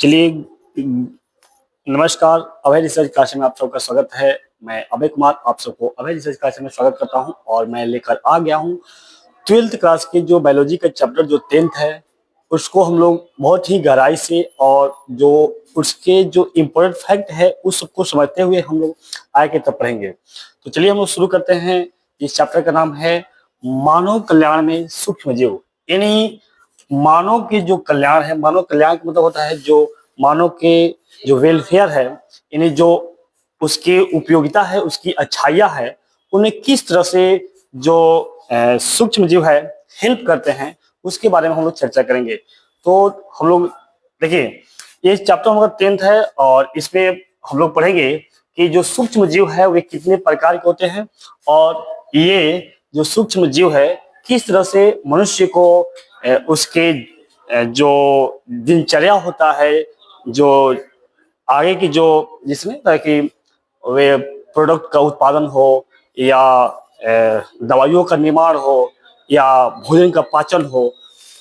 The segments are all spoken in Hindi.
चलिए, नमस्कार। अभय रिसर्च क्लास में आप सबका स्वागत है। मैं अभय कुमार आप सबको अभय रिसर्च क्लास में स्वागत करता हूं और मैं लेकर आ गया हूं 12th क्लास की जो बायोलॉजी का चैप्टर जो 10th है उसको हम लोग बहुत ही गहराई से और जो उसके जो इम्पोर्टेंट फैक्ट है उस सबको समझते हुए हम लोग आगे तब पढ़ेंगे। तो चलिए हम लोग शुरू करते हैं। इस चैप्टर का नाम है मानव कल्याण में सूक्ष्म जीव। यानी मानव के जो कल्याण है, मानव कल्याण का मतलब होता है जो मानव के जो वेलफेयर है, यानी जो उसकी उपयोगिता है, उसकी अच्छाइयाँ है, उन्हें किस तरह से जो सूक्ष्म जीव है हेल्प करते हैं उसके बारे में हम लोग चर्चा करेंगे। तो हम लोग देखिए, ये चैप्टर हमारा 10th है और इसमें हम लोग पढ़ेंगे कि जो सूक्ष्म जीव है वे कितने प्रकार के होते हैं और ये जो सूक्ष्म जीव है किस तरह से मनुष्य को उसके जो दिनचर्या होता है, जो आगे की जो जिसमें ताकि वे प्रोडक्ट का उत्पादन हो या दवाइयों का निर्माण हो या भोजन का पाचन हो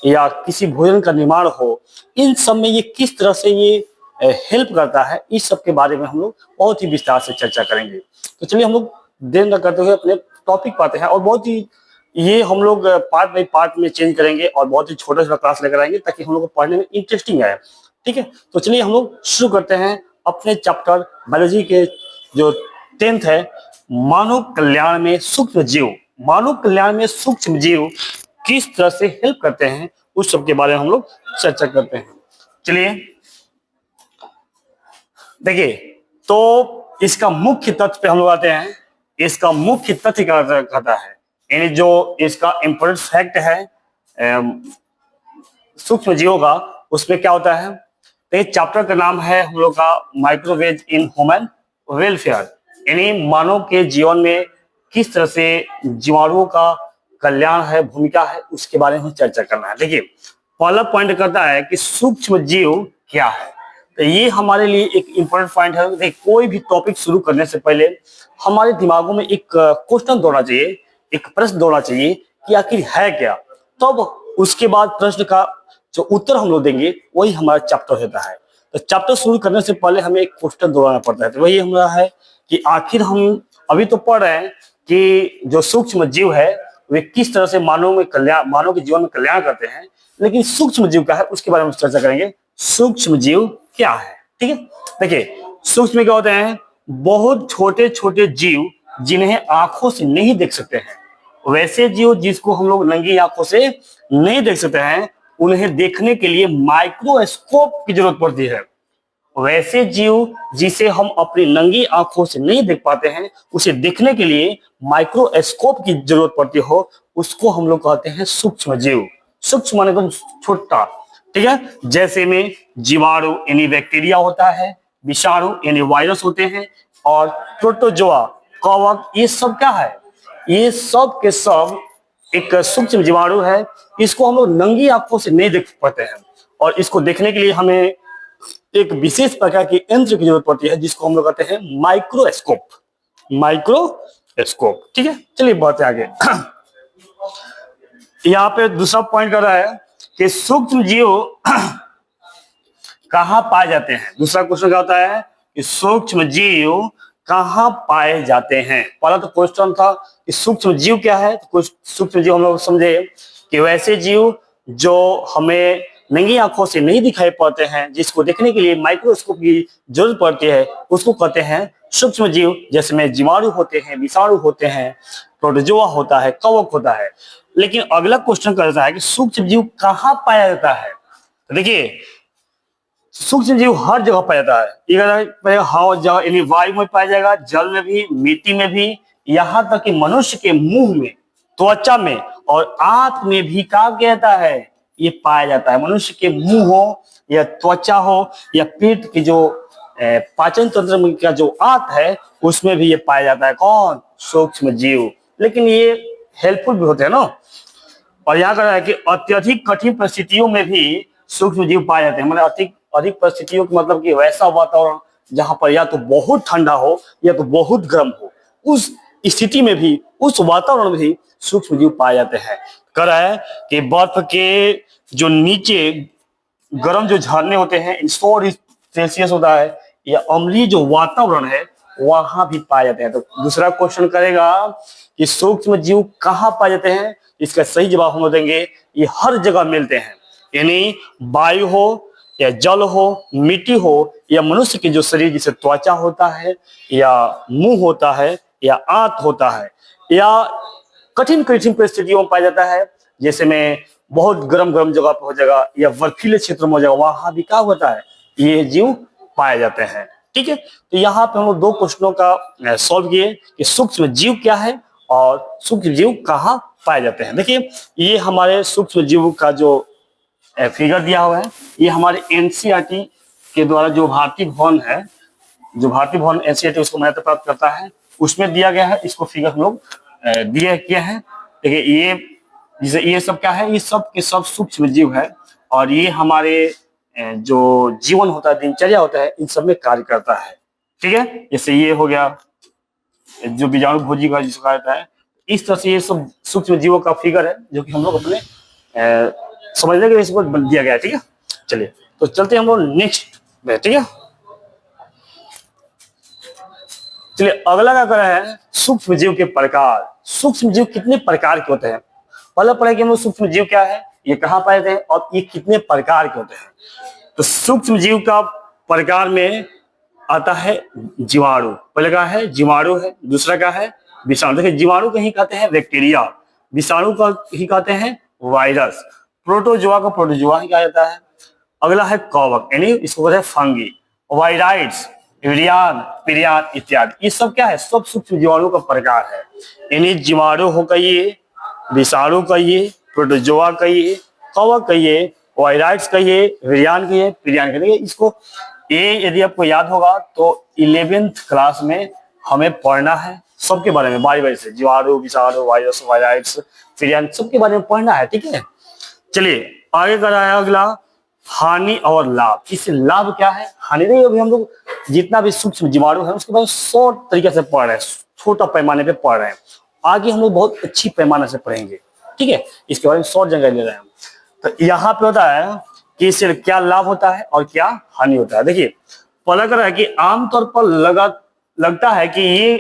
या किसी भोजन का निर्माण हो, इन सब में ये किस तरह से ये हेल्प करता है, इस सब के बारे में हम लोग बहुत ही विस्तार से चर्चा करेंगे। तो चलिए हम लोग देर न करते हुए अपने टॉपिक पाते हैं और बहुत ही ये हम लोग पार्ट बाई पार्ट में चेंज करेंगे और बहुत ही छोटा छोटा क्लास लेकर आएंगे ताकि हम लोग को पढ़ने में इंटरेस्टिंग आए। ठीक है, तो चलिए हम लोग शुरू करते हैं अपने चैप्टर बायोलॉजी के जो 10th है, मानव कल्याण में सूक्ष्म जीव। मानव कल्याण में सूक्ष्म जीव किस तरह से हेल्प करते हैं उस सब के बारे में हम लोग चर्चा करते हैं। चलिए देखिए, तो इसका मुख्य तथ्य पे हम लोग आते हैं। इसका मुख्य तथ्य क्या कहता है, यानी जो इसका इम्पोर्टेंट फैक्ट है सूक्ष्म जीवों का, उसमें क्या होता है। तो ये चैप्टर का नाम है हम लोग का माइक्रोवेव इन ह्यूमन वेलफेयर, यानी मानव के जीवन में किस तरह से जीवाणुओं का कल्याण है, भूमिका है, उसके बारे में चर्चा करना है। देखिए, पहला पॉइंट करता है कि सूक्ष्म जीव क्या है। तो ये हमारे लिए एक इम्पोर्टेंट पॉइंट है। देखिए, कोई भी टॉपिक शुरू करने से पहले हमारे दिमागों में एक क्वेश्चन दौड़ना चाहिए, एक प्रश्न दौड़ना चाहिए कि आखिर है क्या। तब उसके बाद प्रश्न का जो उत्तर हम लोग देंगे वही हमारा चैप्टर होता है। तो चैप्टर शुरू करने से पहले हमें एक क्वेश्चन दोहराना पड़ता है। तो वही हमारा है कि आखिर हम अभी तो पढ़ रहे हैं कि जो सूक्ष्म जीव है वे किस तरह से मानव में कल्याण, मानव के जीवन में कल्याण करते हैं, लेकिन सूक्ष्म जीव क्या है उसके बारे में चर्चा करेंगे। सूक्ष्म जीव क्या है, ठीक है। देखिए, सूक्ष्म क्या होते हैं, बहुत छोटे छोटे जीव जिन्हें आंखों से नहीं देख सकते हैं। वैसे जीव जिसको हम लोग नंगी आंखों से नहीं देख सकते हैं, उन्हें देखने के लिए माइक्रोस्कोप की जरूरत पड़ती है। वैसे जीव जिसे हम अपनी नंगी आंखों से नहीं देख पाते हैं, उसे देखने के लिए माइक्रोस्कोप की जरूरत पड़ती हो, उसको हम लोग कहते हैं सूक्ष्म जीव। सूक्ष्म माने एकदम छोटा, ठीक है। जैसे में जीवाणु यानी बैक्टीरिया होता है, विषाणु यानी वायरस होते हैं, और प्रोटोजोआ कवक, ये सब क्या है, ये सब के सब एक सूक्ष्म जीवाणु है। इसको हम लोग नंगी आंखों से नहीं देख पाते हैं और इसको देखने के लिए हमें एक विशेष प्रकार की यंत्र की जरूरत पड़ती है जिसको हम लोग कहते हैं माइक्रोस्कोप। माइक्रोस्कोप, ठीक है। चलिए बढ़ते आगे। यहाँ पे दूसरा पॉइंट कर रहा है कि सूक्ष्म जीव कहाँ पाए जाते हैं। दूसरा क्वेश्चन क्या होता है कि सूक्ष्म जीव कहाँ पाए जाते हैं। पहला तो क्वेश्चन था कि सूक्ष्म जीव क्या है, तो सूक्ष्म जीव हम लोग समझे कि वैसे जीव जो हमें नंगी आंखों से नहीं दिखाई पड़ते हैं, जिसको देखने के लिए माइक्रोस्कोप की जरूरत पड़ती है, उसको कहते हैं सूक्ष्म जीव। जैसे में जीवाणु होते हैं, विषाणु होते हैं, प्रोटोजोआ होता है, कवक होता है। लेकिन अगला क्वेश्चन करता है कि सूक्ष्म जीव कहाँ पाया जाता है। तो देखिए, सूक्ष्म जीव हर जगह पाया जाता है। हवा जगह यानी वायु में पाया जाएगा, जल में भी, मिट्टी में भी, यहाँ तक कि मनुष्य के मुंह में, त्वचा में और आंत में भी कहा जाता है, ये पाया जाता है। मनुष्य के मुंह हो या त्वचा हो या पेट की जो पाचन तंत्र का जो आंत है उसमें भी ये पाया जाता है। कौन? सूक्ष्म जीव। लेकिन ये हेल्पफुल भी होते हैं ना। और यहाँ कह रहा है कि अत्यधिक कठिन परिस्थितियों में भी सूक्ष्म जीव पाए जाते हैं। मतलब अधिक परिस्थितियों का मतलब कि वैसा वातावरण जहां पर या तो बहुत ठंडा हो या तो बहुत गर्म हो, उस स्थिति में भी, उस वातावरण में भी सूक्ष्म जीव पाए जाते हैं। कह रहा है कि बर्फ के जो नीचे गर्म जो झरने होते हैं 100 डिग्री सेल्सियस होता है, या अम्लीय जो वातावरण है वहां भी पाए जाते हैं। तो दूसरा क्वेश्चन करेगा कि सूक्ष्म जीव कहाँ पाए जाते हैं। इसका सही जवाब हम देंगे ये हर जगह मिलते हैं, यानी वायु हो या जल हो, मिट्टी हो, या मनुष्य के जो शरीर जैसे त्वचा होता है, या मुंह होता है, या आंत होता है, या कठिन कठिन परिस्थितियों में पाया जाता है, जैसे में बहुत गर्म गर्म जगह पे हो जाएगा या बर्फीले क्षेत्र में हो जाएगा, वहां भी क्या होता है, ये जीव पाए जाते हैं। ठीक है, तो यहाँ पे हम लोग दो क्वेश्चनों का सॉल्व किए कि सूक्ष्म जीव क्या है और सूक्ष्म जीव कहाँ पाए जाते हैं। देखिए ये हमारे सूक्ष्म जीव का जो फिगर दिया हुआ है, ये हमारे एनसीईआरटी के द्वारा जो भारतीय भवन है, जो भारतीय भवन एनसीईआरटी उसको मान्यता प्राप्त करता है, उसमें दिया गया है। इसको फिगर हम लोग दिए किए हैं। देखिए ये जैसे ये सब क्या है, ये सब के सब सूक्ष्म जीव है, और ये हमारे जो जीवन होता है, दिनचर्या होता है, इन सब में कार्य करता है। ठीक है, जैसे ये हो गया जो बीजाणु भोजी का जिसको कहा जाता है। इस तरह से ये सब सूक्ष्म जीवों का फिगर है जो कि हम लोग अपने समझने के लिए इसको दिया गया है। ठीक है, चलिए तो चलते हैं हम लोग नेक्स्ट में। ठीक है, चलिए अगला क्या कर रहे हैं, सूक्ष्म जीव के प्रकार। सूक्ष्म जीव कितने प्रकार के होते हैं, पहले पढ़े कि हम लोग सूक्ष्म जीव क्या है, ये कहाँ पाए जाते हैं, और ये कितने प्रकार के होते हैं। तो सूक्ष्म जीव का प्रकार में आता है जीवाणु। पहले का है जीवाणु है, दूसरा का है विषाणु। देखिए जीवाणु को ही कहते हैं बैक्टीरिया, विषाणु का ही कहते हैं वायरस, प्रोटोजोआ का प्रोटोजोआ ही कहा जाता है। अगला है कवक, यानी इसको कहते हैं फंगी, वायराइड्स, विरियान, पिरियान इत्यादि। ये सब क्या है, सब सूक्ष्म जीवाणु का प्रकार है। यानी जीवाणु हो कहिए, विषाणु कहिए, प्रोटोजोआ कहिए, कवक कहिए, वायराइड्स कहिए, विरियान कहिए, पिरियान कहिए। इसको ये यदि आपको याद होगा तो 11th क्लास में हमें पढ़ना है सबके बारे में, बारी बारी से जीवाणु, विषाणु, वायरस, वायराइड्स, पिरियान सबके बारे में पढ़ना है। ठीक है, चलिए आगे कर रहा है अगला हानि और लाभ। इससे लाभ क्या है, हानि नहीं। अभी हम लोग जितना भी सूक्ष्म जीवाणु है उसके बारे में शॉर्ट तरीके से पढ़ रहे हैं, छोटा पैमाने पे पढ़ रहे हैं। आगे हम लोग बहुत अच्छी पैमाने से पढ़ेंगे। ठीक है, इसके बारे में शॉर्ट जगह ले रहे हैं। तो यहाँ पे होता है कि इससे क्या लाभ होता है और क्या हानि होता है। देखिए पहला कर रहा है कि आमतौर पर लगता है कि ये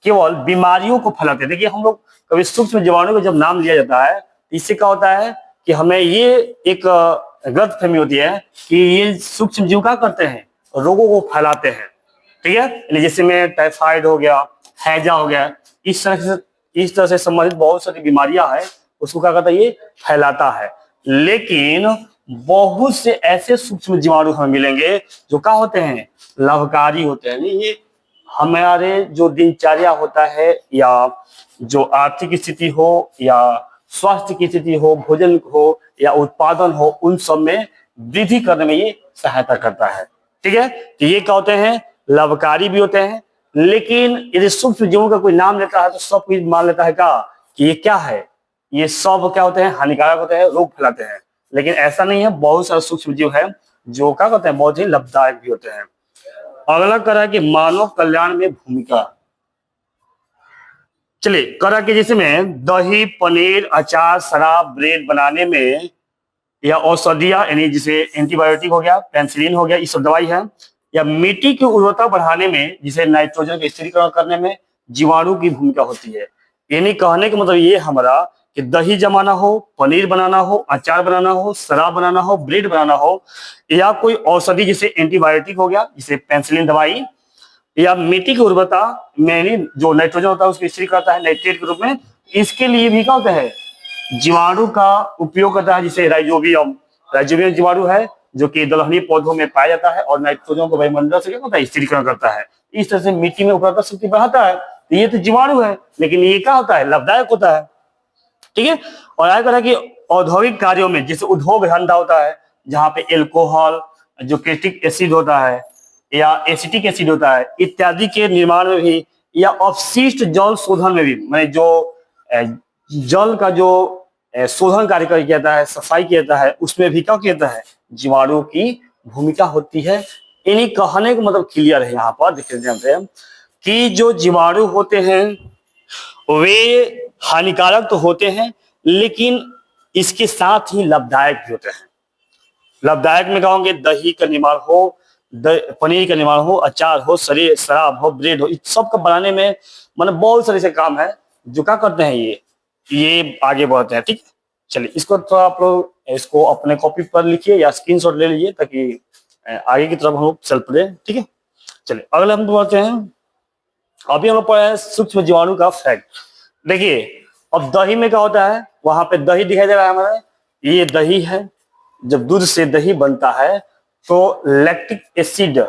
केवल बीमारियों को फैलाते हैं। देखिए हम लोग कभी सूक्ष्म जीवाणु का जब नाम लिया जाता है, इससे क्या होता है कि हमें ये एक गलतफहमी होती है कि ये सूक्ष्म जीव क्या करते हैं, रोगों को फैलाते हैं। ठीक है, जैसे में टाइफाइड हो गया, हैजा हो गया, इस तरह से संबंधित बहुत सारी बीमारियां हैं, उसको क्या करता है, ये फैलाता है। लेकिन बहुत से ऐसे सूक्ष्म जीवाणु हमें मिलेंगे जो क्या होते हैं, लाभकारी होते हैं। ये हमारे जो दिनचर्या होता है, या जो आर्थिक स्थिति हो, या स्वास्थ्य की स्थिति हो, भोजन हो, या उत्पादन हो, उन सब में वृद्धि करने में ये सहायता करता है। ठीक है, तो ये क्या होते हैं, लाभकारी भी होते हैं। लेकिन यदि सूक्ष्म जीवों का कोई नाम लेता है तो सब कुछ मान लेता है क्या कि ये क्या है, ये सब क्या होते हैं, हानिकारक होते हैं, रोग फैलाते हैं। लेकिन ऐसा नहीं है, बहुत सारे सूक्ष्म जीव है जो क्या करते हैं, बहुत ही लाभदायक भी होते हैं। अगला करा कि मानव कल्याण में भूमिका। चलिए करा कि जैसे में दही, पनीर, अचार, शराब, ब्रेड बनाने में, या औषधियां यानी जैसे एंटीबायोटिक हो गया, पेनिसिलिन हो गया, ये सब दवाई है। या मिट्टी की उर्वरता बढ़ाने में, जिसे नाइट्रोजन का स्थिरीकरण करने में जीवाणु की भूमिका होती है। यानी कहने का मतलब ये हमारा कि दही जमाना हो, पनीर बनाना हो, अचार बनाना हो, शराब बनाना हो, ब्रेड बनाना हो, या कोई औषधि जैसे एंटीबायोटिक हो गया, जैसे पेनिसिलिन दवाई, या मिट्टी की उर्वरता में जो नाइट्रोजन होता है उसकी स्थिरी करता है नाइट्रेट के रूप में, इसके लिए भी क्या होता है, जीवाणु का उपयोग करता है। जैसे राइजोबियम, राइजोबियम जीवाणु है जो कि दलहनी पौधों में पाया जाता है और नाइट्रोजन को वायुमंडल से क्या होता है, स्थिरीकरण करता है। इस तरह से मिट्टी में उर्वरता शक्ति बढ़ाता है। तो ये तो जीवाणु है, लेकिन ये क्या होता है, लाभदायक होता है। ठीक है, और आगे कहा कि औद्योगिक कार्यों में, जैसे उद्योग धंधा होता है जहाँ पे एल्कोहल, जो केटिक एसिड होता है, या एसिटिक एसिड होता है, इत्यादि के निर्माण में भी, या अपशिष्ट जल शोधन में भी, मैंने जो जल का जो शोधन कार्य किया जाता है, सफाई किया जाता है, उसमें भी क्या किया जाता है, जीवाणु की भूमिका होती है। इन्हीं कहने का मतलब क्लियर है यहाँ पर देख जानते हैं कि जो जीवाणु होते हैं वे हानिकारक तो होते हैं, लेकिन इसके साथ ही लाभदायक भी होते हैं। लाभदायक में कहोगे दही का निर्माण हो, पनीर का निर्माण हो, अचार हो, शराब हो, ब्रेड हो, इस सब का बनाने में मतलब बहुत सारे ऐसे काम है जो क्या करते हैं ये आगे बढ़ते हैं। ठीक है, चलिए इसको थोड़ा आप लोग इसको अपने कॉपी पर लिखिए या स्क्रीनशॉट ले लीजिए ताकि आगे की तरफ हम लोग चल पड़े। ठीक है, चलिए अगले हम बढ़ते हैं। अभी हम लोग पढ़े हैं सूक्ष्म जीवाणु का फैक्ट। देखिए अब दही में क्या होता है, वहां पे दही दिखाई दे रहा है हमारा, ये दही है। जब दूध से दही बनता है तो लैक्टिक एसिड,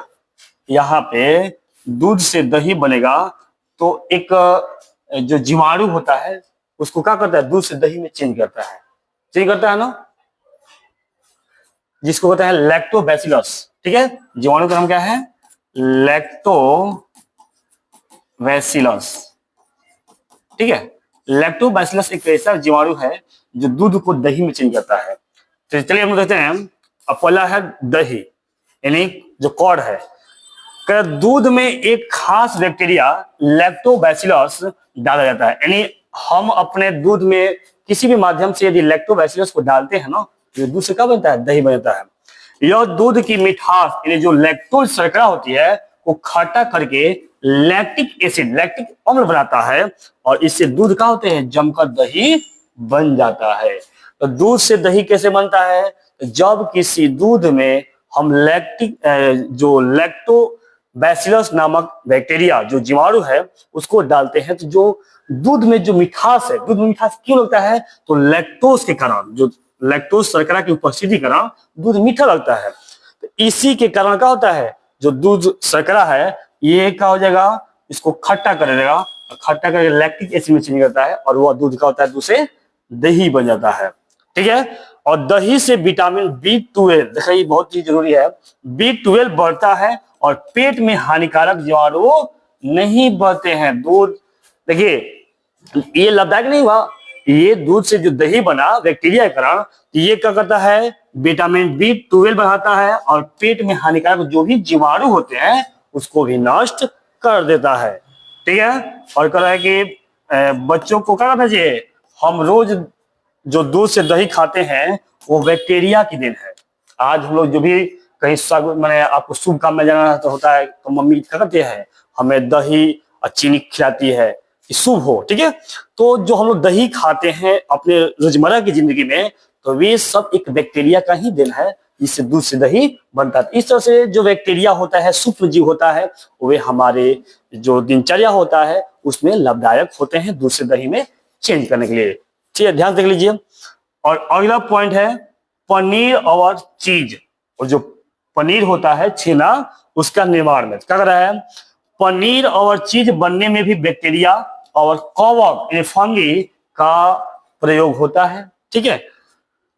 यहाँ पे दूध से दही बनेगा तो एक जो जीवाणु होता है उसको क्या करता है, दूध से दही में चेंज करता है ना, जिसको कहते हैं लैक्टोबैसिलस। ठीक है, जीवाणु का नाम क्या है, लैक्टोबैसिलस। ठीक है, लैक्टोबैसिलस एक ऐसा जीवाणु है जो दूध को दही में चेंज करता है। तो चलिए हम देखते हैं। अब पहला है दही, यानी जो कॉर्ड है, दूध में एक खास बैक्टीरिया लैक्टोबैसिलस डाला जाता है। यानी हम अपने दूध में किसी भी माध्यम से यदि लैक्टोबैसिलस को डालते हैं ना, तो दूध से क्या बनता है, दही बनता है। यह दूध की मिठास यानी जो लैक्टोज शर्करा होती है वो खट्टा करके लैक्टिक अम्ल बनाता है और इससे दूध क्या होते हैं, जमकर दही बन जाता है। तो दूध से दही कैसे बनता है, जब किसी दूध में हम जो लैक्टोबैसिलस नामक बैक्टीरिया जो जीवाणु है उसको डालते हैं, तो जो दूध में जो मिठास है, दूध में मिठास क्यों लगता है, तो लैक्टोज के कारण, जो लैक्टोज शर्करा की उपस्थिति के कारण दूध मीठा लगता है। तो इसी के कारण क्या होता है, जो दूध शर्करा है ये क्या हो जाएगा, इसको खट्टा कर देगा, खट्टा करके लैक्टिक एसिड में चेंज करता है और वह दूध का होता है, दूध से दही बन जाता है। ठीक है, और दही से विटामिन B12, देखिए बहुत ही जरूरी है, B12 बढ़ता है और पेट में हानिकारक जीवाणु नहीं बढ़ते हैं। दूध देखिए ये लाभदायक नहीं हुआ, ये दूध से जो दही बना बैक्टीरिया के कारण, ये क्या करता है, विटामिन B12 बढ़ाता है और पेट में हानिकारक जो भी जीवाणु होते हैं उसको भी नष्ट कर देता है। ठीक है, और कह रहा है कि बच्चों को क्या करना चाहिए, हम रोज जो दूध से दही खाते हैं वो बैक्टीरिया की देन है। आज हम लोग जो भी कहीं मैंने आपको शुभ काम में जाना होता है तो मम्मी क्या करती है, हमें दही और चीनी खिलाती है कि शुभ हो। ठीक है, तो जो हम लोग दही खाते हैं अपने रोजमर्रा की जिंदगी में, तो वे सब एक बैक्टीरिया का ही देन है जिससे दूध से दही बनता है। इस तरह से जो बैक्टीरिया होता है, सूक्ष्म जीव होता है, वे हमारे जो दिनचर्या होता है उसमें लाभदायक होते हैं दूध से दही में चेंज करने के लिए। ठीक है, ध्यान देख लीजिए। और अगला पॉइंट है पनीर और चीज, और जो पनीर होता है छेना, उसका निर्माण में क्या कर रहा है, पनीर और चीज बनने में भी बैक्टीरिया और कवक यानी फंगी का प्रयोग होता है। ठीक है,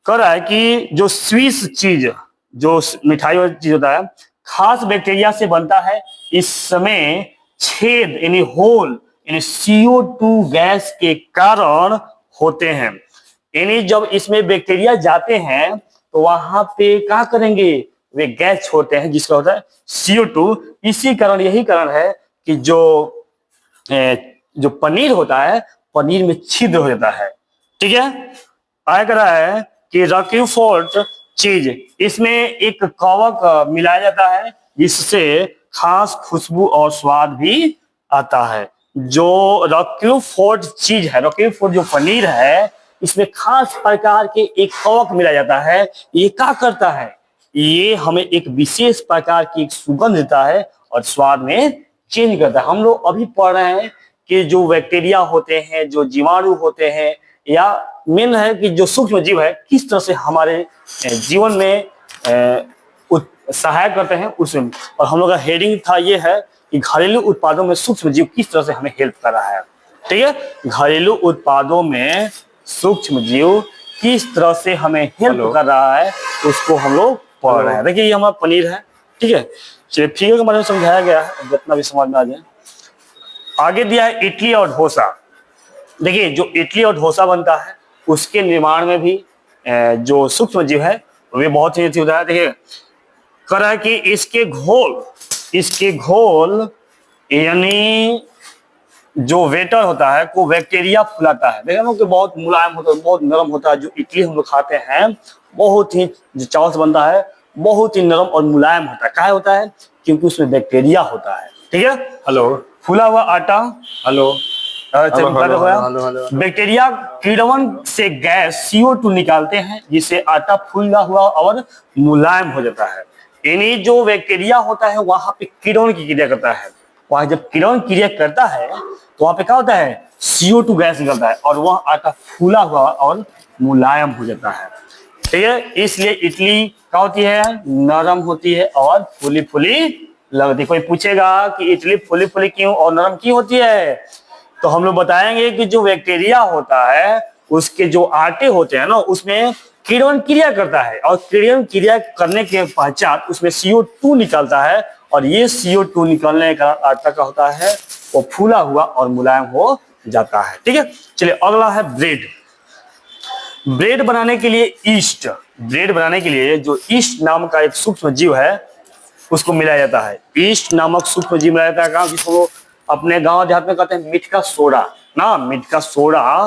कह रहा है कि जो स्विस चीज, जो मिठाई वाली चीज होता है, खास बैक्टीरिया से बनता है। इस समय छेद यानी होल यानी CO2 गैस के कारण होते हैं। यानी जब इसमें बैक्टीरिया जाते हैं तो वहां पे क्या करेंगे, वे गैस छोड़ते हैं जिसका होता है CO2। इसी कारण, यही कारण है कि जो पनीर होता है, पनीर में छिद्र हो जाता है। ठीक है, आया कर रहा है कि रॉकीफोर्ट चीज, इसमें एक कवक मिलाया जाता है जिससे खास खुशबू और स्वाद भी आता है। जो रॉकीफोर्ट चीज है, रॉकीफोर्ट जो पनीर है, इसमें खास प्रकार के एक कवक मिलाया जाता है। ये क्या करता है, ये हमें एक विशेष प्रकार की एक सुगंध देता है और स्वाद में चेंज करता है। हम लोग अभी पढ़ रहे हैं कि जो बैक्टीरिया होते हैं, जो जीवाणु होते हैं, या मेन है कि जो सूक्ष्म जीव है, किस तरह से हमारे जीवन में सहायक करते हैं उसमें। और हम लोग का हेडिंग था ये है कि घरेलू उत्पादों में सूक्ष्म जीव किस तरह से हमें हेल्प कर रहा है। ठीक है, घरेलू उत्पादों में सूक्ष्म जीव किस तरह से हमें हेल्प कर रहा है उसको हम लोग पढ़ रहे हैं। देखिए ये हमारा पनीर है। ठीक है, चलिए फिगर के बारे में समझाया गया है, जितना भी समझ में आ जाए। आगे दिया है इडली और डोसा। देखिए जो इडली और डोसा बनता है उसके निर्माण में भी जो सूक्ष्म जीव है वे बहुत ही अच्छी होता है। देखिए कह रहा है कि इसके घोल यानी जो वेटर होता है को बैक्टीरिया फुलाता है। देखा कि बहुत मुलायम होता है, बहुत नरम होता है। जो इडली हम लोग खाते हैं बहुत ही, जो चावल से बनता है बहुत ही नरम और मुलायम होता है। क्या होता है? क्योंकि उसमें बैक्टीरिया होता है। ठीक है। हेलो फूला हुआ आटा, हेलो बैक्टीरिया किण्वन से गैस CO2 निकालते हैं, जिससे आटा फूला हुआ और मुलायम हो जाता है। यानी जो बैक्टीरिया होता है वहां पे किण्वन की क्रिया करता है। वहां जब किण्वन क्रिया करता है तो वहां पे क्या होता है? CO2 गैस निकलता है और वह आटा फूला हुआ और मुलायम हो जाता है। ठीक है। इसलिए इडली क्या होती है? नरम होती है और फूली फूली लगती। कोई पूछेगा कि इडली फूली फूली क्यों और नरम क्यों होती है, तो हम लोग बताएंगे कि जो बैक्टीरिया होता है उसके जो आटे होते हैं ना, उसमें किण्वन क्रिया करता है और किण्वन क्रिया करने के पश्चात उसमें CO2 निकलता है और ये CO2 निकलने का आटा का होता है वो फूला हुआ और मुलायम हो जाता है। ठीक है। चलिए अगला है ब्रेड। ब्रेड बनाने के लिए ईस्ट, ब्रेड बनाने के लिए जो ईस्ट नाम का एक सूक्ष्म जीव है उसको मिलाया जाता है। ईस्ट नामक सूक्ष्म जीव मिलाया जाता है, जिसको अपने गांव देहात में कहते हैं मीठ का सोडा ना। मीठ का सोडा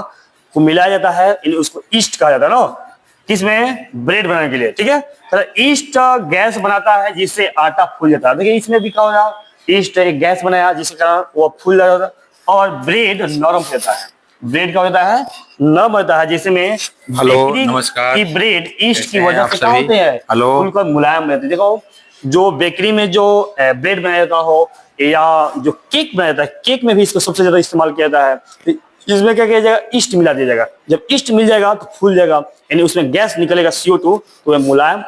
को मिलाया जाता है, उसको ईस्ट कहा जाता है ना, किसमें? ब्रेड बनाने के लिए। ठीक है। तो ईस्ट गैस बनाता है जिससे आटा फूल जाता है। देखिए इसमें भी क्या हो रहा, ईस्ट एक गैस बनाया जिसके कारण वो फूल जाता है और ब्रेड नरम हो जाता है। ब्रेड क्या होता है? नरम होता है, जिसमें हेलो नमस्कार की ब्रेड ईस्ट की वजह आप से क्या सभी। होते हैं? हेलो फूलकर मुलायम रहते हैं। देखो जो बेकरी में जो ब्रेड बनाया जाता हो या जो केक बनाया जाता है, केक में भी इसको सबसे ज्यादा इस्तेमाल किया जाता है। तो इसमें क्या किया जाएगा? ईस्ट मिला दिया जाएगा। जब ईस्ट मिल जाएगा तो फूल जाएगा, यानी उसमें गैस निकलेगा CO2, तो वह मुलायम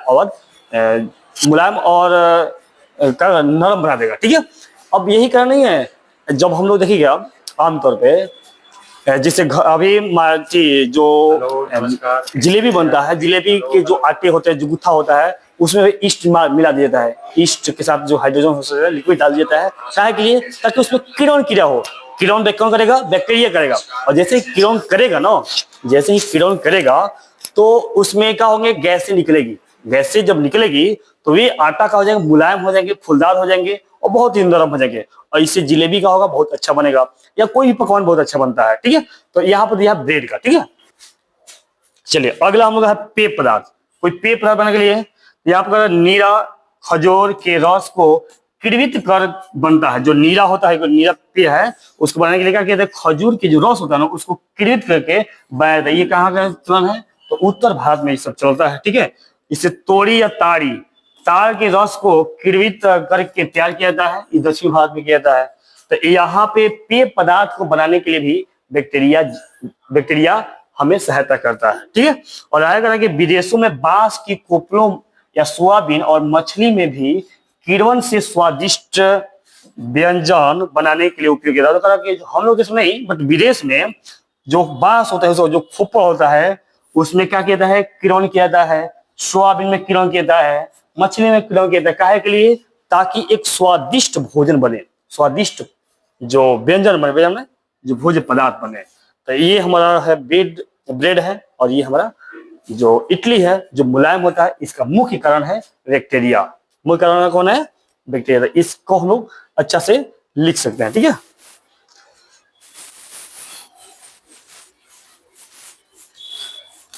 और क्या नरम बना देगा। ठीक है। अब यही कारण नहीं है, जब हम लोग देखिएगा आमतौर पे जैसे अभी जो नमस्कार जिलेबी बनता है, जिलेबी के जो आटे होते हैं, जो गुत्था होता है, उसमें ईस्ट मिला दिया जाता है। ईस्ट के साथ जो हाइड्रोजन हो सकता है लिक्विड डाल दिया जाता है, काहे के लिए? ताकि उसमें किण्वन क्रिया हो। किण्वन कौन करेगा? बैक्टीरिया करेगा। और जैसे ही किण्वन करेगा ना, जैसे ही किण्वन करेगा तो उसमें क्या होंगे? गैसें निकलेगी। गैसें जब निकलेगी तो ये आटा का हो जाएगा, मुलायम हो जाएंगे, फूलदार हो जाएंगे और बहुत ही नरम हो जाएंगे। और इससे जिलेबी का होगा बहुत अच्छा बनेगा, या कोई भी पकवान बहुत अच्छा बनता है। ठीक है। तो यहाँ पर दिया ब्रेड का। ठीक है। चलिए अगला हम लोग है पेय पदार्थ। कोई पेय पदार्थ बनाने के लिए यहाँ पर नीरा खजूर के रस को किण्वित कर बनता है। जो नीरा होता है, नीरा पेय है, उसको बनाने के लिए क्या कहते हैं? खजूर के जो रस होता है ना, उसको किण्वित करके बनाया जाता है। ये कहाँ का चलन है? तो उत्तर भारत में ये सब चलता है। ठीक है। इससे तोड़ी या ताड़ के रस को किण्वित करके तैयार किया जाता है। ये दक्षिण भारत में किया जाता है। तो यहाँ पे पेय पदार्थ को बनाने के लिए भी बैक्टीरिया हमें सहायता करता है। ठीक है। और आएगा कि विदेशों में बांस की कोपलों या सोयाबीन और मछली में भी किण्वन से स्वादिष्ट व्यंजन बनाने के लिए उपयोग किया जाता है। कि हम लोग इसमें नहीं, बट विदेश में जो बांस होता है, जो खोपड़ा होता है, उसमें क्या किया जाता है? किण्वन किया जाता है। सोयाबीन में किण्वन किया जाता है, मछली में किण्वन किया जाता है। काहे के लिए? ताकि एक स्वादिष्ट भोजन बने, स्वादिष्ट जो व्यंजन बने, व्यंजन में जो भोज्य पदार्थ बने। तो ये हमारा है ब्रेड है, और ये हमारा जो इडली है जो मुलायम होता है, इसका मुख्य कारण है बैक्टीरिया। मुख्य कारण कौन है? बैक्टीरिया। इसको हम लोग अच्छा से लिख सकते हैं। ठीक है।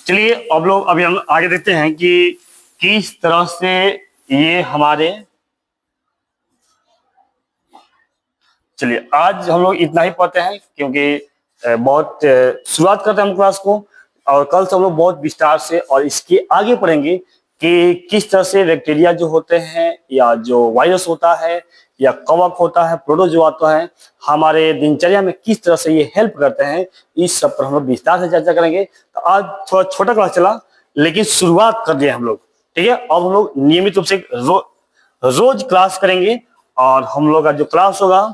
चलिए अब लोग अभी हम आगे देखते हैं कि किस तरह से ये हमारे, चलिए आज हम लोग इतना ही पढ़ते हैं, क्योंकि बहुत शुरुआत करते हैं हम क्लास को, और कल से हम लोग बहुत विस्तार से और इसके आगे पढ़ेंगे कि किस तरह से बैक्टीरिया जो होते हैं, या जो वायरस होता है, या कवक होता है, प्रोटोजोआ होता है, हमारे दिनचर्या में किस तरह से ये हेल्प करते हैं, इस सब पर हम लोग विस्तार से चर्चा करेंगे। तो आज थोड़ा छोटा क्लास चला, लेकिन शुरुआत कर दिए हम लोग। ठीक है। अब हम लोग नियमित रूप से रोज क्लास करेंगे, और हम लोग का जो क्लास होगा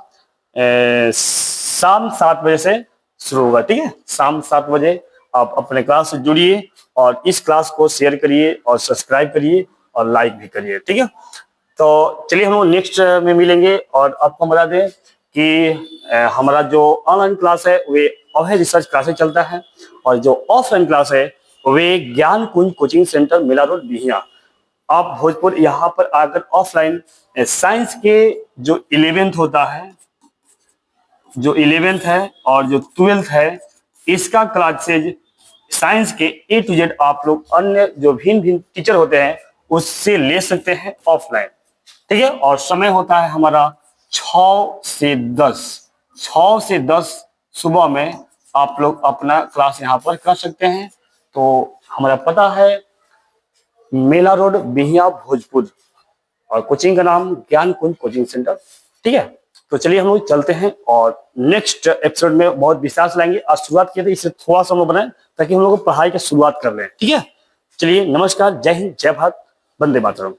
शाम 7 बजे से शुरू होगा। ठीक है। शाम 7 बजे आप अपने क्लास से जुड़िए, और इस क्लास को शेयर करिए और सब्सक्राइब करिए और लाइक भी करिए। ठीक है। तो चलिए हम लोग नेक्स्ट में मिलेंगे, और आपको बता दें कि हमारा जो ऑनलाइन क्लास है वे अभय रिसर्च क्लासेस चलता है, और जो ऑफलाइन क्लास है वे ज्ञान कुंज कोचिंग सेंटर मेला रोड बिहिया। आप भोजपुर यहाँ पर आकर ऑफलाइन साइंस के जो 11th होता है, जो 11th है और जो 12th है, इसका क्लासेज साइंस के A to Z आप लोग अन्य जो भिन्न भिन्न टीचर होते हैं उससे ले सकते हैं ऑफलाइन। ठीक है, और समय होता है हमारा 6 से 10, 6 से 10 सुबह में आप लोग अपना क्लास यहाँ पर कर सकते हैं। तो हमारा पता है मेला रोड, बिहिया, भोजपुर, और कोचिंग का नाम ज्ञान कुंज कोचिंग सेंटर। ठीक है, तो चलिए हम लोग चलते हैं और नेक्स्ट एपिसोड में बहुत विस्तार से लाएंगे। आज शुरुआत किए थे, इससे थोड़ा सा हम लोग बनाए ताकि हम लोग पढ़ाई की शुरुआत कर लें। ठीक है, चलिए नमस्कार, जय हिंद, जय भारत, वंदे मातरम।